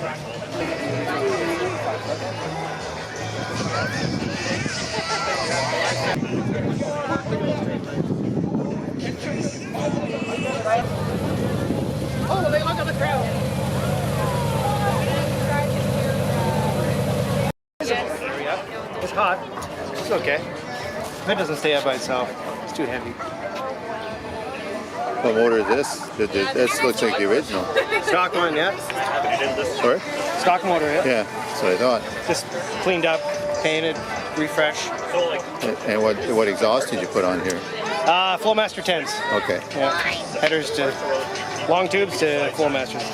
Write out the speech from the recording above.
Oh, they look at the crowd. It's hot. It's okay. If it doesn't stay up by itself, it's too heavy. What motor is this? This looks like the original. Stock one, yeah. Sorry? Stock motor, yeah. Yeah, that's what I thought. Just cleaned up, painted, refresh. And what exhaust did you put on here? Flowmaster 10s. Okay. Yeah. Headers to long tubes to Flowmasters.